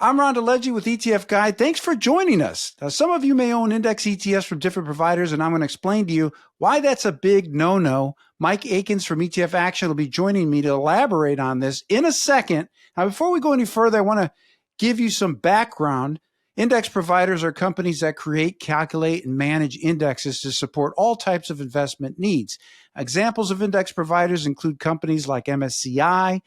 I'm Ron DeLegge with ETF Guide. Thanks for joining us. Now, some of you may own index ETFs from different providers, and I'm going to explain to you why that's a big no-no. Mike Akins from ETF Action will be joining me to elaborate on this in a second. Now, before we go any further, I want to give you some background. Index providers are companies that create, calculate, and manage indexes to support all types of investment needs. Examples of index providers include companies like MSCI,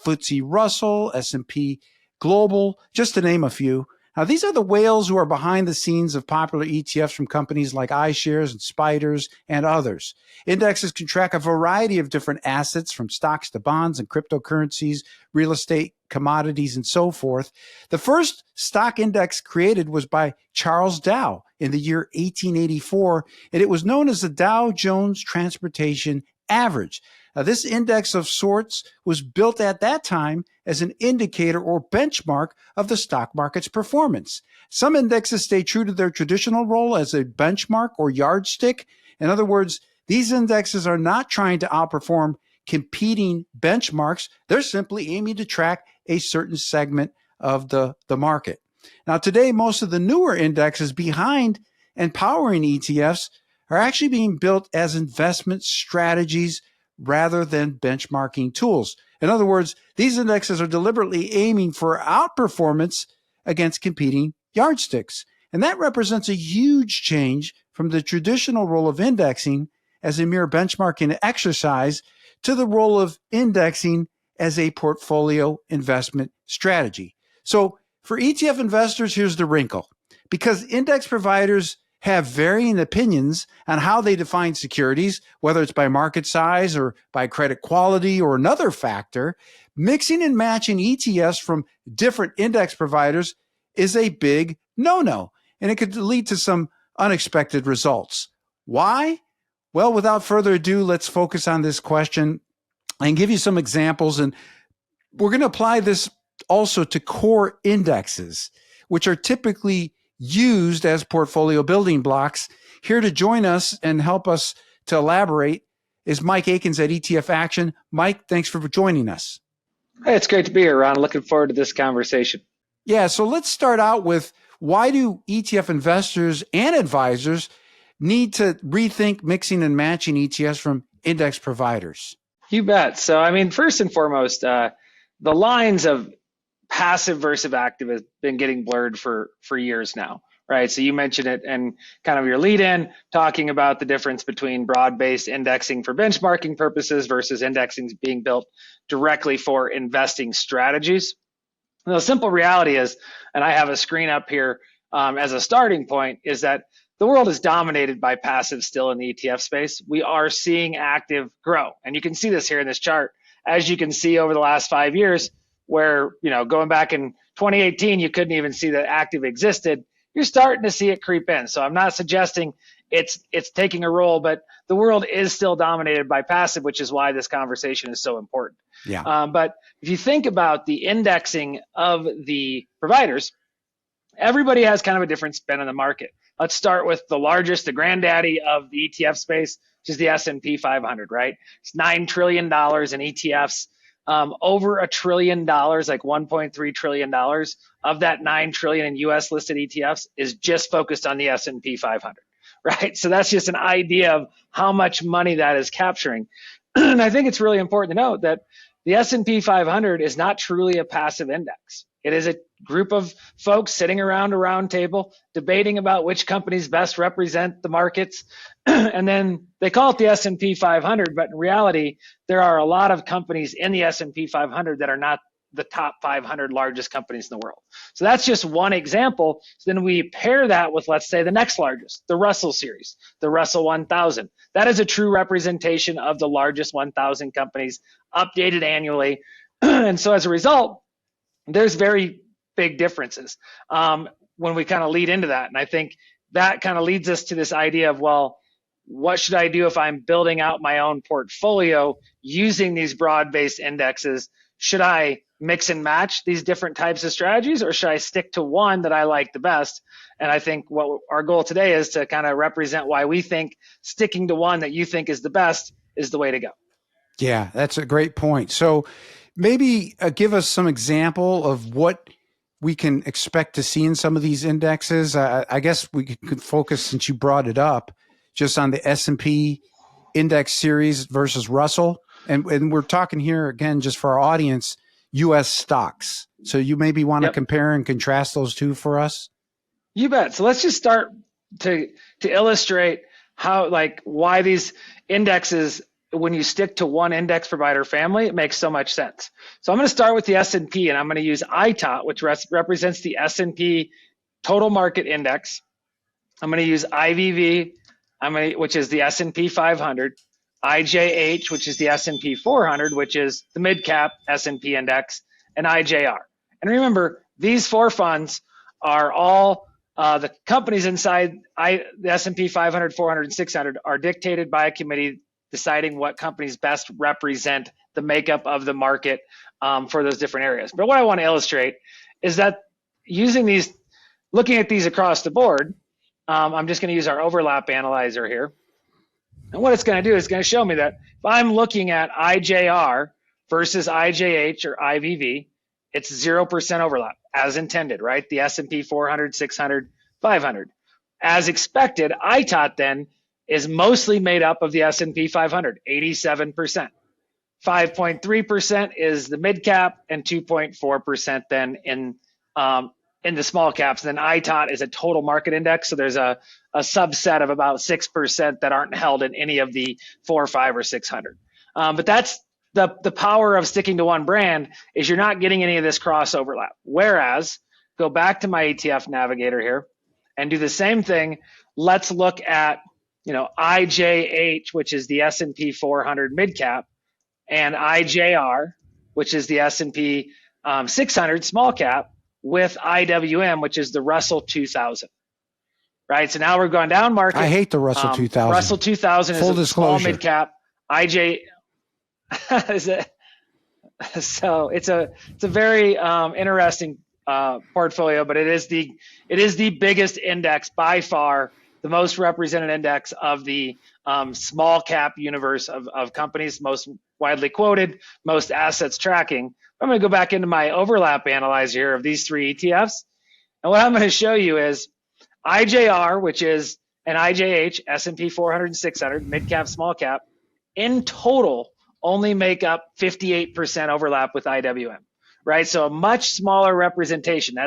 FTSE Russell, S&P Global, just to name a few. Now, these are the whales who are behind the scenes of popular ETFs from companies like iShares and Spiders and others. Indexes can track a variety of different assets from stocks to bonds and cryptocurrencies, real estate, commodities, and so forth. The first stock index created was by Charles Dow in the year 1884, and it was known as the Dow Jones Transportation Average. Now, this index of sorts was built at that time as an indicator or benchmark of the stock market's performance. Some indexes stay true to their traditional role as a benchmark or yardstick. In other words, these indexes are not trying to outperform competing benchmarks. They're simply aiming to track a certain segment of the market. Now, today, most of the newer indexes behind and powering ETFs are actually being built as investment strategies rather than benchmarking tools. In other words, these indexes are deliberately aiming for outperformance against competing yardsticks. And that represents a huge change from the traditional role of indexing as a mere benchmarking exercise to the role of indexing as a portfolio investment strategy. So for ETF investors, here's the wrinkle. Because index providers have varying opinions on how they define securities, whether it's by market size or by credit quality or another factor, mixing and matching ETFs from different index providers is a big no-no, and it could lead to some unexpected results. Why? Well, without further ado, let's focus on this question and give you some examples, and we're going to apply this also to core indexes, which are typically used as portfolio building blocks. Here to join us and help us to elaborate is Mike Akins at ETF Action. Mike, thanks for joining us. Hey, it's great to be here, Ron. Looking forward to this conversation. Yeah, so let's start out with, why do ETF investors and advisors need to rethink mixing and matching ETFs from index providers? You bet. So, first and foremost, the lines of passive versus active has been getting blurred for years now, right? So you mentioned it and kind of your lead in talking about the difference between broad-based indexing for benchmarking purposes versus indexing being built directly for investing strategies. And the simple reality is, and I have a screen up here as a starting point, is that the world is dominated by passive still in the ETF space. We are seeing active grow. And you can see this here in this chart. As you can see over the last 5 years, where, going back in 2018, you couldn't even see that active existed. You're starting to see it creep in. So I'm not suggesting it's taking a role, but the world is still dominated by passive, which is why this conversation is so important. Yeah. But if you think about the indexing of the providers, everybody has kind of a different spin on the market. Let's start with the largest, the granddaddy of the ETF space, which is the S&P 500, right? It's $9 trillion in ETFs. Over $1 trillion, like $1.3 trillion of that $9 trillion in US listed ETFs is just focused on the S&P 500, right? So that's just an idea of how much money that is capturing. And I think it's really important to note that the S&P 500 is not truly a passive index. It is a group of folks sitting around a round table debating about which companies best represent the markets. And then they call it the S&P 500, but in reality, there are a lot of companies in the S&P 500 that are not the top 500 largest companies in the world. So that's just one example. So then we pair that with, let's say, the next largest, the Russell series, the Russell 1000. That is a true representation of the largest 1,000 companies updated annually. And so as a result, there's very big differences when we kind of lead into that. And I think that kind of leads us to this idea of, well, what should I do if I'm building out my own portfolio using these broad-based indexes? Should I mix and match these different types of strategies, or should I stick to one that I like the best? And I think what our goal today is to kind of represent why we think sticking to one that you think is the best is the way to go. Yeah, that's a great point. So maybe give us some example of what we can expect to see in some of these indexes? I guess we could focus, since you brought it up, just on the S&P index series versus Russell. And we're talking here, again, just for our audience, U.S. stocks. So you maybe want to compare and contrast those two for us? You bet. So let's just start to illustrate how, why these indexes, when you stick to one index provider family, it makes so much sense. So I'm going to start with the S&P, and I'm going to use ITOT, which represents the S&P total market index. I'm going to use IVV, which is the S&P 500, IJH, which is the S&P 400, which is the mid-cap S&P index, and IJR. And remember, these four funds are all the companies inside the S&P 500, 400, and 600 are dictated by a committee deciding what companies best represent the makeup of the market for those different areas. But what I want to illustrate is that looking at these across the board, I'm just going to use our overlap analyzer here. And what it's going to do is going to show me that if I'm looking at IJR versus IJH or IVV, it's 0% overlap, as intended, right? The S&P 400, 600, 500. As expected, ITOT then is mostly made up of the S&P 500, 87%. 5.3% is the mid cap, and 2.4% then in the small caps. And then ITOT is a total market index, so there's a subset of about 6% that aren't held in any of the 4, 5, or 600. But that's the power of sticking to one brand, is you're not getting any of this cross overlap. Whereas, go back to my ETF navigator here and do the same thing. Let's look at IJH, which is the S&P 400 mid cap, and IJR, which is the S&P 600 small cap, with IWM, which is the Russell 2000. Right. So now we're going down market. I hate the Russell 2000. Russell 2000 Full is a disclosure. small mid cap. IJ is it? So it's a very interesting portfolio, but it is the biggest index by far, the most represented index of the small cap universe of companies, most widely quoted, most assets tracking. I'm going to go back into my overlap analyzer here of these three ETFs. And what I'm going to show you is IJR, which is an IJH, S&P 400 and 600, mid cap, small cap, in total only make up 58% overlap with IWM, right? So a much smaller representation.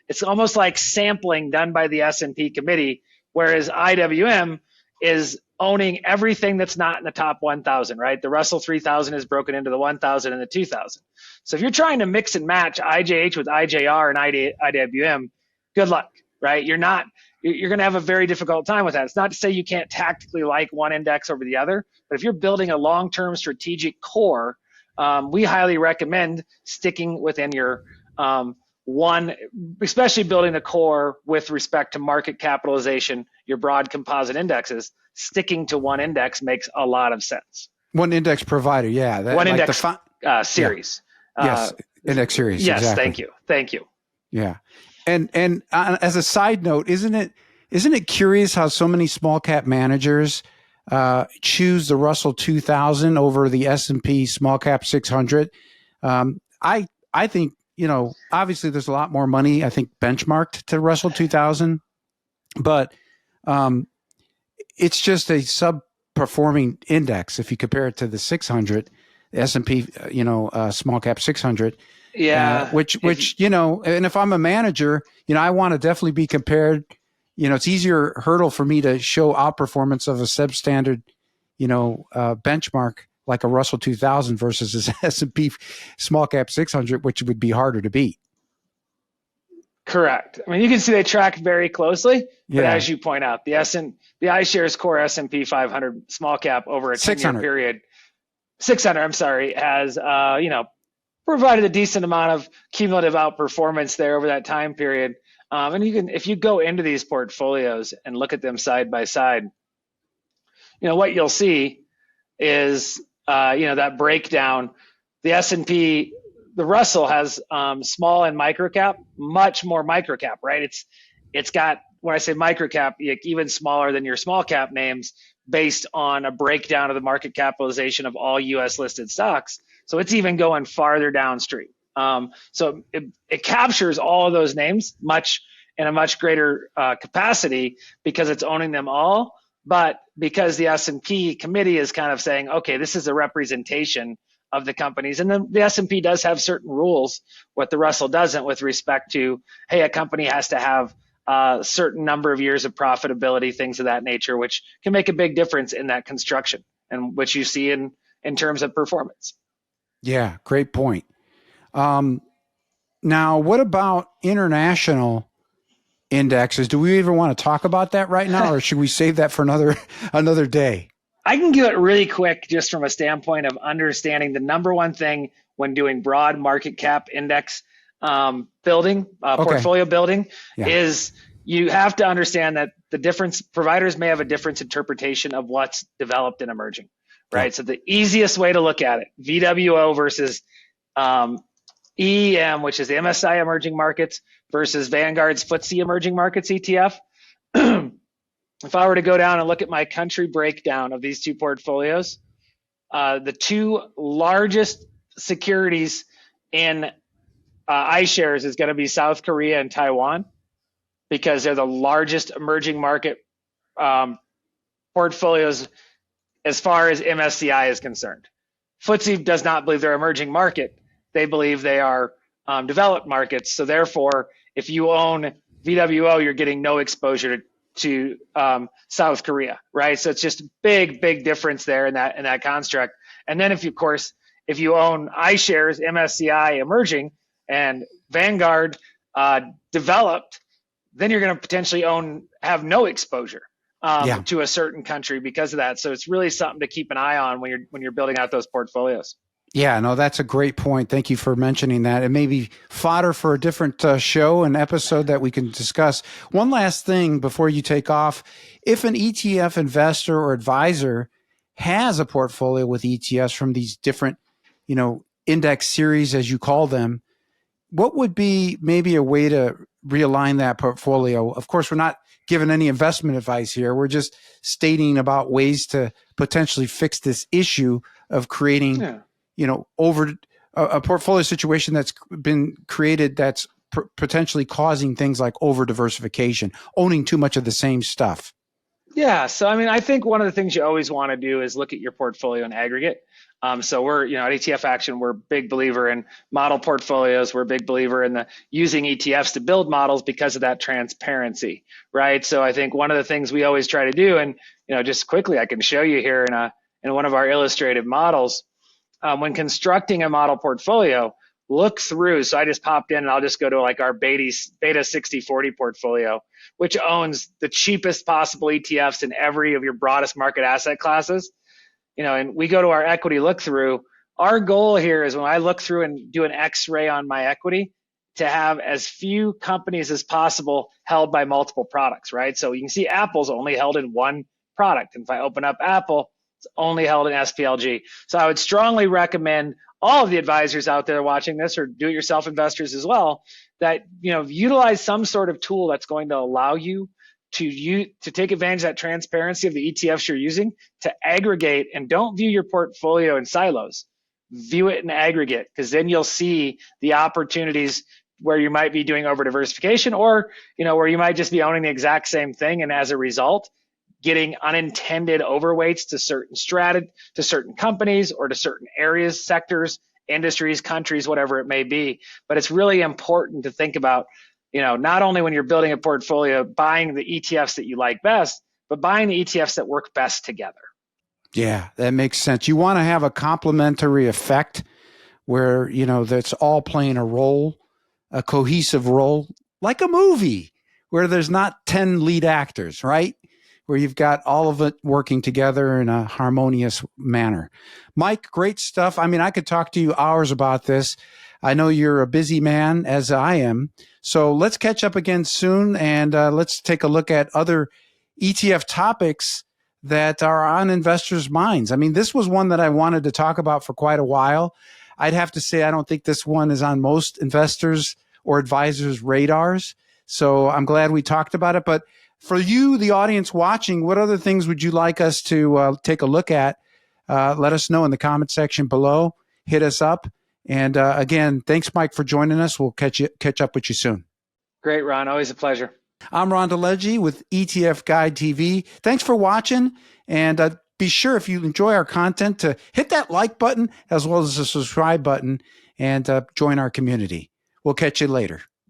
It's almost like sampling done by the S&P committee, whereas IWM is owning everything that's not in the top 1,000, right? The Russell 3000 is broken into the 1,000 and the 2,000. So if you're trying to mix and match IJH with IJR and IWM, good luck, right? You're going to have a very difficult time with that. It's not to say you can't tactically like one index over the other, but if you're building a long-term strategic core, we highly recommend sticking within your one, especially building a core with respect to market capitalization, your broad composite indexes. Sticking to one index makes a lot of sense. One index provider, yeah. One index series. Yeah. Yes, index series. Yes, exactly. Thank you. Yeah, and as a side note, isn't it curious how so many small cap managers choose the Russell 2000 over the S&P small cap 600? I think, obviously there's a lot more money, I think, benchmarked to Russell 2000, but it's just a sub-performing index if you compare it to the 600, the S&P, small cap 600. Yeah. Which and if I'm a manager, I want to definitely be compared. It's easier hurdle for me to show outperformance of a substandard, benchmark like a Russell 2000 versus this S&P small cap 600, which would be harder to beat. Correct. I mean, you can see they track very closely, but as you point out, the iShares Core S&P 500 small cap over a 10-year period, 600, has provided a decent amount of cumulative outperformance there over that time period. And if you go into these portfolios and look at them side by side, what you'll see is that breakdown. The S&P, the Russell has small and micro cap, much more micro cap, right? It's got, when I say micro cap, even smaller than your small cap names, based on a breakdown of the market capitalization of all U.S. listed stocks. So it's even going farther downstream. So it captures all of those names in a much greater capacity because it's owning them all. But because the S&P committee is kind of saying, okay, this is a representation of the companies, and then the S&P does have certain rules, what the Russell doesn't, with respect to, hey, a company has to have a certain number of years of profitability, things of that nature, which can make a big difference in that construction, and which you see in terms of performance. Yeah, great point. Now, what about international indexes? Do we even want to talk about that right now, or should we save that for another day? I can give it really quick, just from a standpoint of understanding the number one thing when doing broad market cap index building, portfolio building, is you have to understand that the difference providers may have a different interpretation of what's developed and emerging, right? Yeah. So the easiest way to look at it, VWO versus EEM, which is the MSCI Emerging Markets, versus Vanguard's FTSE Emerging Markets ETF. If I were to go down and look at my country breakdown of these two portfolios, the two largest securities in iShares is going to be South Korea and Taiwan, because they're the largest emerging market portfolios as far as MSCI is concerned. FTSE does not believe they're emerging market. They believe they are developed markets. So therefore, if you own VWO, you're getting no exposure to South Korea, right? So it's just a big difference there in that construct. And then if you own iShares, MSCI Emerging, and Vanguard Developed, then you're going to potentially have no exposure to a certain country because of that. So it's really something to keep an eye on when you're building out those portfolios. Yeah, no, that's a great point. Thank you for mentioning that. It may be fodder for a different show and episode that we can discuss. One last thing before you take off. If an ETF investor or advisor has a portfolio with ETFs from these different, index series, as you call them, what would be maybe a way to realign that portfolio? Of course, we're not giving any investment advice here. We're just stating about ways to potentially fix this issue of creating over a portfolio situation that's been created that's potentially causing things like over-diversification, owning too much of the same stuff. Yeah. So, I think one of the things you always want to do is look at your portfolio in aggregate. So we're, at ETF Action, we're a big believer in model portfolios. We're a big believer in using ETFs to build models because of that transparency, right? So I think one of the things we always try to do, and, just quickly, I can show you here in one of our illustrative models, when constructing a model portfolio, look through. So I just popped in and I'll just go to like our beta 60/40 portfolio, which owns the cheapest possible ETFs in every of your broadest market asset classes. And we go to our equity look through. Our goal here is when I look through and do an X-ray on my equity, to have as few companies as possible held by multiple products, right? So you can see Apple's only held in one product. And if I open up Apple, it's only held in SPLG. So I would strongly recommend all of the advisors out there watching this, or do-it-yourself investors as well, that utilize some sort of tool that's going to allow you to take advantage of that transparency of the ETFs you're using, to aggregate, and don't view your portfolio in silos. View it in aggregate, because then you'll see the opportunities where you might be doing over diversification, or where you might just be owning the exact same thing, and as a result, getting unintended overweights to certain companies, or to certain areas, sectors, industries, countries, whatever it may be. But it's really important to think about, not only when you're building a portfolio, buying the ETFs that you like best, but buying the ETFs that work best together. Yeah, that makes sense. You want to have a complementary effect where, that's all playing a role, a cohesive role, like a movie where there's not 10 lead actors, right? Where you've got all of it working together in a harmonious manner. Mike, great stuff. I could talk to you hours about this. I know you're a busy man, as I am. So let's catch up again soon, and let's take a look at other ETF topics that are on investors' minds. This was one that I wanted to talk about for quite a while. I'd have to say I don't think this one is on most investors' or advisors' radars. So I'm glad we talked about it. But for you, the audience watching, what other things would you like us to take a look at? Let us know in the comment section below. Hit us up, And again, thanks, Mike, for joining us. We'll catch up with you soon. Great, Ron. Always a pleasure. I'm Ron DeLegge with ETF Guide TV. Thanks for watching. And be sure, if you enjoy our content, to hit that like button as well as the subscribe button and join our community. We'll catch you later.